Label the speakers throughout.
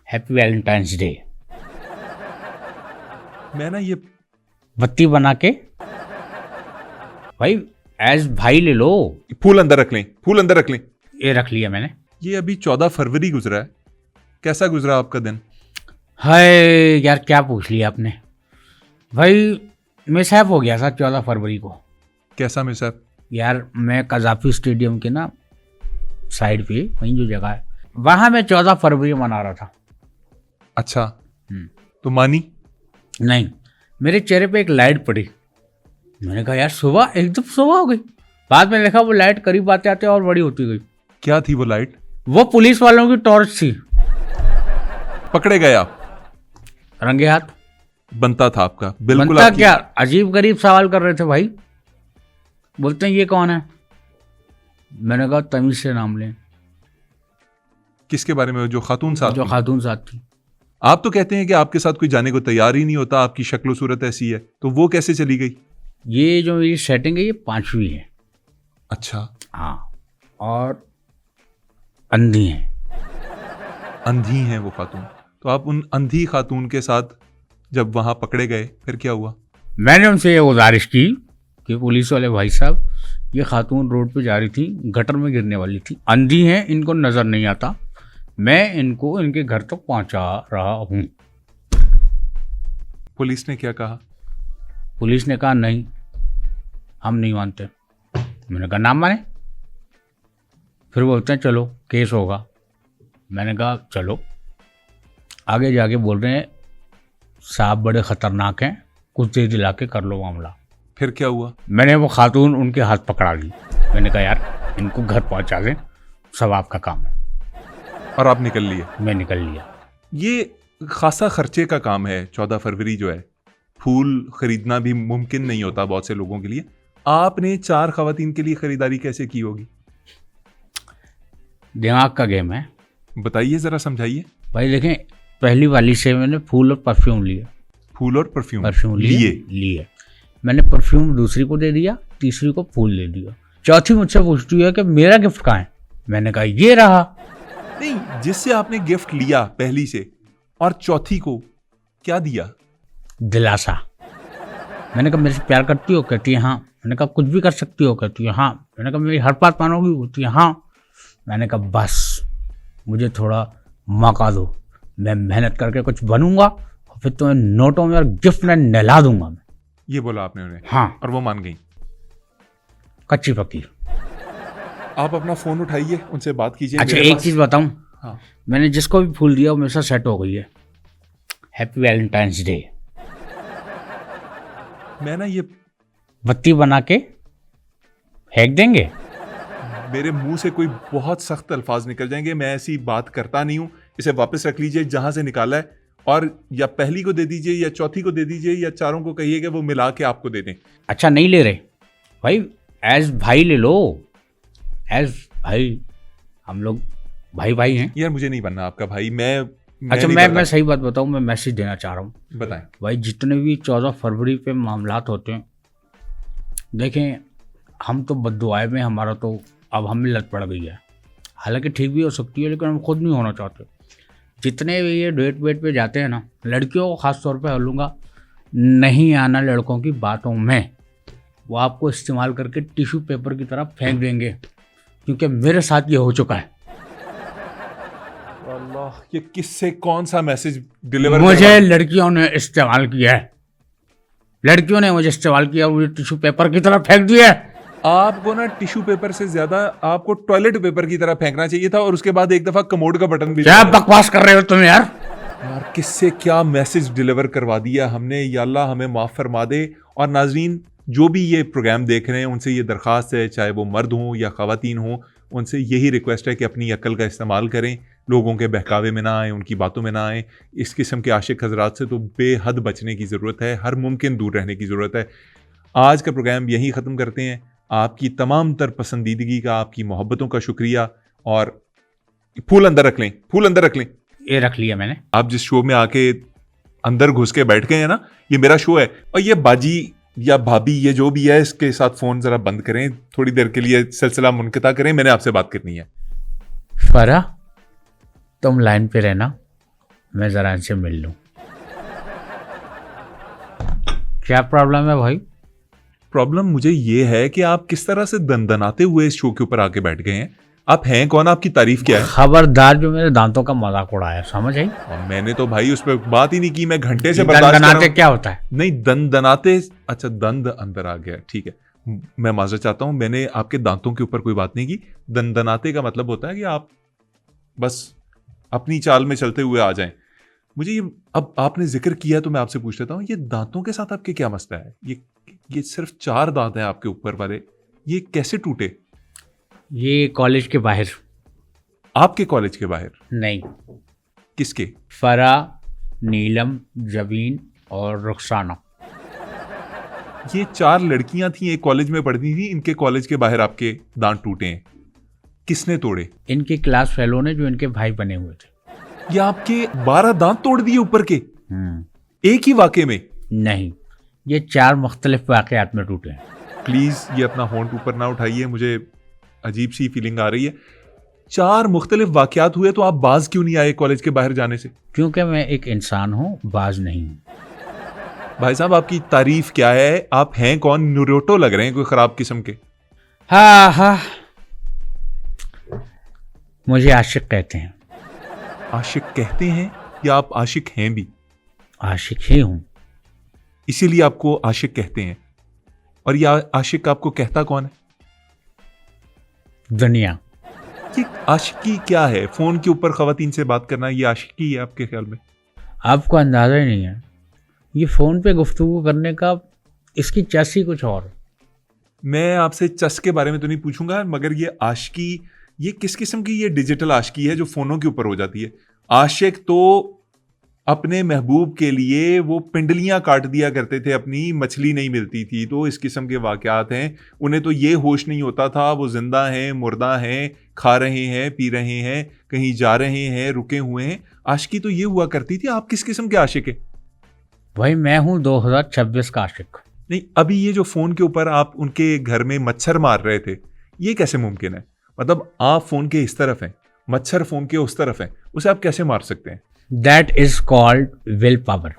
Speaker 1: Happy Valentine's day.
Speaker 2: मैं ना ये
Speaker 1: बत्ती बना के भाई एज भाई ले लो।
Speaker 2: फूल अंदर रख लें, फूल अंदर रख लें।
Speaker 1: ये रख लिया मैंने।
Speaker 2: ये अभी 14 फरवरी गुजरा है, कैसा गुजरा आपका दिन?
Speaker 1: हाय यार क्या पूछ लिया आपने भाई, मिसहैप हो गया था 14 फरवरी को।
Speaker 2: कैसा मिसहैप?
Speaker 1: यार मैं कजाफी स्टेडियम के ना साइड पे वहीं जो जगह है वहां मैं 14 फरवरी मना रहा था।
Speaker 2: अच्छा, तो मानी?
Speaker 1: नहीं, मेरे चेहरे पे एक लाइट पड़ी। मैंने कहा यार सुबह एकदम सुबह हो गई। बाद में देखा वो लाइट करीब आते आते और बड़ी होती गई।
Speaker 2: क्या थी वो लाइट?
Speaker 1: वो पुलिस वालों की टॉर्च थी।
Speaker 2: पकड़े गए आप?
Speaker 1: रंगे हाथ।
Speaker 2: बनता था आपका, बिल्कुल
Speaker 1: बनता
Speaker 2: आपकी।
Speaker 1: क्या, अजीब गरीब सवाल कर रहे थे भाई। बोलते हैं ये कौन है? मैंने कहा तमीज से नाम लें।
Speaker 2: किसके बारे में? जो खातून साथ
Speaker 1: जो
Speaker 2: थी?
Speaker 1: खातून साथ थी।
Speaker 2: आप तो कहते हैं कि आपके साथ कोई जाने को तैयार ही नहीं होता, आपकी शक्ल सूरत ऐसी है, तो वो कैसे चली गई?
Speaker 1: ये जो मेरी सेटिंग है ये 5वीं है।
Speaker 2: अच्छा,
Speaker 1: हाँ, और अंधी है।
Speaker 2: अंधी हैं वो खातून। तो आप उन अंधी खातून के साथ जब वहां पकड़े गए फिर क्या हुआ?
Speaker 1: मैंने उनसे ये गुजारिश की कि पुलिस वाले भाई साहब, ये खातून रोड पे जा रही थी, गटर में गिरने वाली थी, अंधी हैं, इनको नज़र नहीं आता, मैं इनको इनके घर तक पहुंचा रहा हूँ।
Speaker 2: पुलिस ने क्या कहा?
Speaker 1: पुलिस ने कहा नहीं, हम नहीं मानते। मैंने कहा नाम माने? फिर बोलते हैं चलो केस होगा। मैंने कहा चलो। आगे जाके बोल रहे हैं साहब बड़े ख़तरनाक हैं, कुछ देर दिला के कर लो मामला।
Speaker 2: फिर क्या हुआ?
Speaker 1: मैंने वो खातून उनके हाथ पकड़ा ली। मैंने कहा यार इनको घर पहुंचा दें, सब आपका काम है।
Speaker 2: और आप निकल लिए?
Speaker 1: मैं निकल लिया।
Speaker 2: ये खासा खर्चे का काम है। 14 फरवरी जो है, फूल खरीदना भी मुमकिन नहीं होता बहुत से लोगों के लिए। आपने 4 खवातीन के लिए खरीदारी कैसे की होगी?
Speaker 1: दिमाग का गेम है
Speaker 2: बताइए, जरा समझाइए।
Speaker 1: भाई। देखें, पहली वाली से मैंने फूल और परफ्यूम लिया।
Speaker 2: फूल और परफ्यूम
Speaker 1: लिए। मैंने परफ्यूम दूसरी को दे दिया, तीसरी को फूल दे दिया, चौथी मुझसे पूछती है कि मेरा गिफ्ट कहाँ है। मैंने कहा ये रहा।
Speaker 2: नहीं, जिससे आपने गिफ्ट लिया पहली से और चौथी को क्या दिया?
Speaker 1: दिलासा। मैंने कहा मेरे से प्यार करती हो? कहती है हाँ। मैंने कहा कुछ भी कर सकती हो? कहती है हाँ। मैंने कहा मेरी हर बात मानोगी? बोलती है हाँ। मैंने कहा बस मुझे थोड़ा मौका दो, मैं मेहनत करके कुछ बनूंगा और फिर तुम्हें नोटों में और गिफ्ट में नहला दूंगा मैं।
Speaker 2: ये बोला आपने उन्हें?
Speaker 1: हाँ।
Speaker 2: और वो मान गई?
Speaker 1: कच्ची पक्की।
Speaker 2: आप अपना फोन उठाइए, उनसे बात कीजिए।
Speaker 1: अच्छा एक चीज बताऊं,
Speaker 2: हाँ।
Speaker 1: मैंने जिसको भी फूल दिया वो मेरे साथ सेट हो गई है। Happy Valentine's day.
Speaker 2: मैं ना ये
Speaker 1: बत्ती बना के फेंक देंगे।
Speaker 2: मेरे मुंह से कोई बहुत सख्त अल्फाज निकल जाएंगे, मैं ऐसी बात करता नहीं हूं। इसे वापस रख लीजिए जहां से निकाला है, और या पहली को दे दीजिए या चौथी को दे दीजिए या चारों को कहिए कि वो मिला के आपको दे दें।
Speaker 1: अच्छा नहीं ले रहे भाई, एज भाई ले लो। एज भाई, हम लोग भाई भाई हैं
Speaker 2: यार मुझे नहीं बनना आपका भाई।
Speaker 1: अच्छा
Speaker 2: नहीं
Speaker 1: मैं
Speaker 2: करता।
Speaker 1: सही बात बताऊं, मैं मैसेज देना चाह रहा हूँ
Speaker 2: बताएं।
Speaker 1: भाई। जितने भी 14 फरवरी पे मामलात होते हैं, देखें हम तो बद्दुआए में, हमारा तो अब हमें लत पड़ गई है। हालांकि ठीक भी हो सकती है लेकिन हम खुद नहीं होना चाहते। जितने भी ये डेट वेट पे जाते हैं ना, लड़कियों को ख़ास तौर पे बोलूँगा, नहीं आना लड़कों की बातों में। वो आपको इस्तेमाल करके टिश्यू पेपर की तरह फेंक देंगे, क्योंकि मेरे साथ ये हो चुका है।
Speaker 2: अल्लाह, ये किससे कौन सा मैसेज डिलीवर?
Speaker 1: मुझे लड़कियों ने इस्तेमाल किया है, लड़कियों ने मुझे इस्तेमाल किया, मुझे टिश्यू पेपर की तरह फेंक दिया है।
Speaker 2: आपको ना टिश्यू पेपर से ज्यादा आपको टॉयलेट पेपर की तरह फेंकना चाहिए था, और उसके बाद एक दफा कमोड का बटन भी।
Speaker 1: क्या बकवास कर रहे हो तुम यार?
Speaker 2: यार किससे क्या मैसेज डिलीवर करवा दिया हमने। या अल्लाह हमें माफ फरमा दे। और नाजरीन जो भी ये प्रोग्राम देख रहे हैं उनसे ये दरख्वास्त है, चाहे वो मर्द हों या ख़वातीन हों, उनसे यही रिक्वेस्ट है कि अपनी अक्ल का इस्तेमाल करें, लोगों के बहकावे में ना आए, उनकी बातों में ना आए। इस किस्म के आशिक हजरात से तो बेहद बचने की ज़रूरत है, हर मुमकिन दूर रहने की ज़रूरत है। आज का प्रोग्राम यहीं ख़त्म करते हैं। आपकी तमाम तर पसंदीदगी का, आपकी मोहब्बतों का शुक्रिया। और फूल अंदर रख लें, फूल अंदर रख लें।
Speaker 1: ये रख लिया मैंने।
Speaker 2: आप जिस शो में आके अंदर घुस के बैठ गए हैं ना, ये मेरा शो है। और ये बाजी या भाभी, ये जो भी है, इसके साथ फ़ोन ज़रा बंद करें, थोड़ी देर के लिए सिलसिला मुनक़ता करें, मैंने आपसे बात करनी है।
Speaker 1: फरा तुम लाइन पे रहना, मैं ज़रा इनसे मिल लूँ। क्या प्रॉब्लम है भाई?
Speaker 2: प्रॉब्लम मुझे ये है कि आप किस तरह से दनदनाते हुए इस शो के ऊपर आके बैठ गए हैं। आप हैं कौन, आपकी तारीफ क्या है?
Speaker 1: खबरदार जो मेरे दांतों का मजाक उड़ाया, समझ आई?
Speaker 2: और मैंने तो भाई उस पर बात ही नहीं की, मैं घंटे से बर्दाश्त कर रहा
Speaker 1: दनदनाते
Speaker 2: हूं।
Speaker 1: क्या होता है?
Speaker 2: नहीं, दनदनाते, अच्छा दंद अंदर आ गया, ठीक है। मैं माजरत चाहता हूं, मैंने आपके दांतों के ऊपर कोई बात नहीं की। दनदनाते का मतलब होता है कि आप बस अपनी चाल में चलते हुए आ जाएं। मुझे ये, अब आपने जिक्र किया तो मैं आपसे पूछ लेता हूँ, ये दांतों के साथ आपके क्या मसला है? ये सिर्फ 4 दांत हैं आपके ऊपर वाले, ये कैसे टूटे?
Speaker 1: ये कॉलेज के बाहर।
Speaker 2: आपके कॉलेज के बाहर?
Speaker 1: नहीं,
Speaker 2: किसके?
Speaker 1: फरा, नीलम, जबीन और रुखसाना।
Speaker 2: ये 4 लड़कियां थी, एक कॉलेज में पढ़ती थी, इनके कॉलेज के बाहर आपके दांत टूटे हैं। किसने तोड़े?
Speaker 1: इनके क्लास फेलो ने, जो इनके भाई बने हुए थे।
Speaker 2: ये आपके 12 दांत तोड़ दिए ऊपर के एक ही वाक़े में?
Speaker 1: नहीं, ये 4 मुख्तलिफ वाक़यात में टूटे हैं।
Speaker 2: प्लीज ये अपना होंठ ऊपर ना उठाइए, मुझे अजीब सी फीलिंग आ रही है। 4 मुख्तलिफ वाक़यात हुए तो आप बाज क्यों नहीं आए कॉलेज के बाहर जाने से?
Speaker 1: क्योंकि मैं एक इंसान हूँ, बाज नहीं हूँ।
Speaker 2: भाई साहब, आपकी तारीफ क्या है? आप हैं कौन? न्यूरोटो लग रहे हैं कोई खराब किस्म के।
Speaker 1: हाँ हाँ, मुझे आशिक कहते हैं।
Speaker 2: आशिक कहते हैं या आप आशिक हैं भी?
Speaker 1: आशिक ही हूँ।
Speaker 2: इसीलिए आपको आशिक कहते हैं। और ये आशिक आपको कहता कौन है?
Speaker 1: दुनिया।
Speaker 2: ये आशिकी क्या है? फोन के ऊपर खवातीन से बात करना, ये आशिकी है आपके ख्याल में?
Speaker 1: आपको अंदाज़ा ही नहीं है, ये फ़ोन पे गुफ्तगू करने का इसकी चस ही कुछ और।
Speaker 2: मैं आपसे चस के बारे में तो नहीं पूछूंगा, मगर ये आशिकी, ये किस किस्म की ये डिजिटल आशिकी है जो फोनों के ऊपर हो जाती है? आशिक तो अपने महबूब के लिए वो पिंडलियां काट दिया करते थे, अपनी मछली नहीं मिलती थी, तो इस किस्म के वाकयात हैं। उन्हें तो ये होश नहीं होता था वो जिंदा हैं, मुर्दा हैं, खा रहे हैं, पी रहे हैं, कहीं जा रहे हैं, रुके हुए हैं। आशिकी तो ये हुआ करती थी। आप किस किस्म के आशिक हैं?
Speaker 1: भाई मैं हूँ 2026 का आशिक।
Speaker 2: नहीं, अभी ये जो फोन के ऊपर आप उनके घर में मच्छर मार रहे थे, ये कैसे मुमकिन है? मतलब आप फोन के इस तरफ हैं, मच्छर फोन के उस तरफ हैं, उसे आप कैसे मार सकते हैं?
Speaker 1: That is called will power.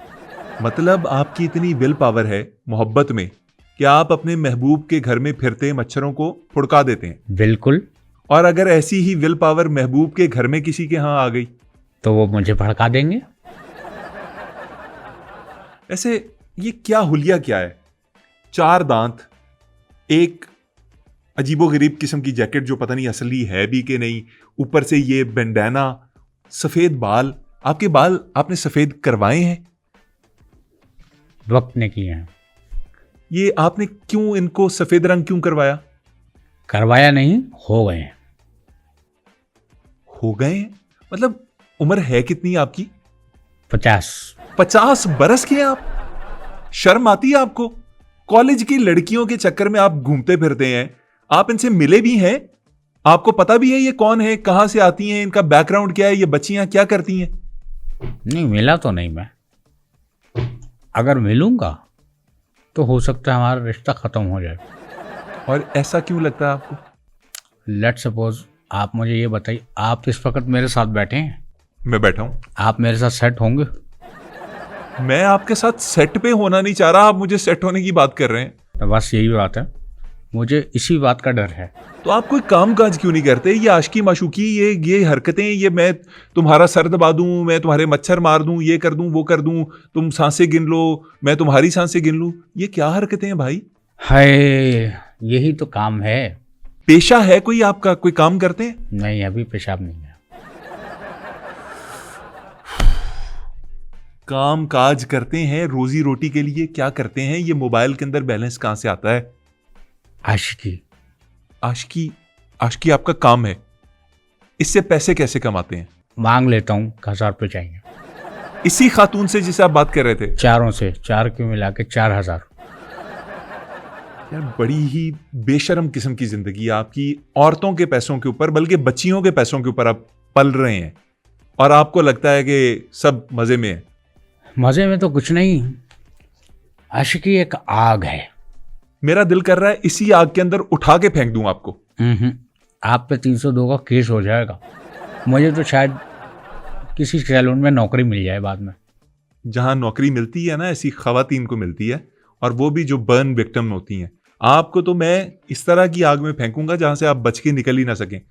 Speaker 2: मतलब आपकी इतनी विल पावर है मोहब्बत में कि आप अपने महबूब के घर में फिरते मच्छरों को फुड़का देते हैं?
Speaker 1: बिल्कुल।
Speaker 2: और अगर ऐसी ही विल पावर महबूब के घर में किसी के यहां आ गई
Speaker 1: तो वो मुझे भड़का देंगे।
Speaker 2: ऐसे ये क्या हुलिया क्या है? 4 दांत, एक अजीबोगरीब किस्म की जैकेट जो पता नहीं असली है भी कि नहीं, ऊपर से ये बैंडाना, सफेद बाल। आपके बाल आपने सफेद करवाए हैं?
Speaker 1: वक्त ने किए हैं।
Speaker 2: ये आपने क्यों इनको सफेद रंग क्यों करवाया?
Speaker 1: करवाया नहीं, हो गए हैं।
Speaker 2: हो गए हैं? मतलब उम्र है कितनी आपकी?
Speaker 1: 50।
Speaker 2: 50 बरस के हैं आप? शर्म आती है आपको? कॉलेज की लड़कियों के चक्कर में आप घूमते फिरते हैं, आप इनसे मिले भी हैं, आपको पता भी है ये कौन है, कहां से आती हैं, इनका बैकग्राउंड क्या है, ये बच्चियां क्या करती हैं?
Speaker 1: नहीं, मिला तो नहीं मैं। अगर मिलूंगा तो हो सकता है हमारा रिश्ता खत्म हो जाए।
Speaker 2: और ऐसा क्यों लगता है आपको?
Speaker 1: लेट सपोज आप मुझे ये बताइए, आप इस वक्त मेरे साथ बैठे हैं,
Speaker 2: मैं बैठा हूं,
Speaker 1: आप मेरे साथ सेट होंगे?
Speaker 2: मैं आपके साथ सेट पे होना नहीं चाह रहा, आप मुझे सेट होने की बात कर रहे हैं।
Speaker 1: तो बस यही बात है, मुझे इसी बात का डर है।
Speaker 2: तो आप कोई काम काज क्यों नहीं करते? ये आशिकी माशूकी, ये हरकतें, ये मैं तुम्हारा सर दबा दूं, मैं तुम्हारे मच्छर मार दूं, ये कर दूं, वो कर दूं, तुम सांसें गिन लो, मैं तुम्हारी सांसें गिन लूं, ये क्या हरकतें हैं भाई?
Speaker 1: हाय, यही तो काम है।
Speaker 2: पेशा है कोई आपका? कोई काम करते हैं?
Speaker 1: नहीं, अभी पेशाब नहीं है।
Speaker 2: काम काज करते हैं रोजी रोटी के लिए, क्या करते हैं? ये मोबाइल के अंदर बैलेंस कहां से आता है?
Speaker 1: आशिकी।
Speaker 2: आशिकी? आशिकी आपका काम है? इससे पैसे कैसे कमाते हैं?
Speaker 1: मांग लेता हूँ, 1000 रुपये चाहिए।
Speaker 2: इसी खातून से जिसे आप बात कर रहे थे?
Speaker 1: चारों से, 4 क्यों मिला के 4000।
Speaker 2: यार बड़ी ही बेशर्म किस्म की जिंदगी है आपकी। औरतों के पैसों के ऊपर, बल्कि बच्चियों के पैसों के ऊपर आप पल रहे हैं और आपको लगता है कि सब मजे में है।
Speaker 1: मजे में तो कुछ नहीं, आशिकी एक आग है।
Speaker 2: मेरा दिल कर रहा है इसी आग के अंदर उठा के फेंक दूं आपको।
Speaker 1: आप पे 302 का केस हो जाएगा। मुझे तो शायद किसी सैलून में नौकरी मिल जाए बाद में।
Speaker 2: जहाँ नौकरी मिलती है ना, ऐसी खवातीन को मिलती है, और वो भी जो बर्न विक्टिम होती हैं। आपको तो मैं इस तरह की आग में फेंकूंगा जहाँ से आप बच के निकल ही ना सकें।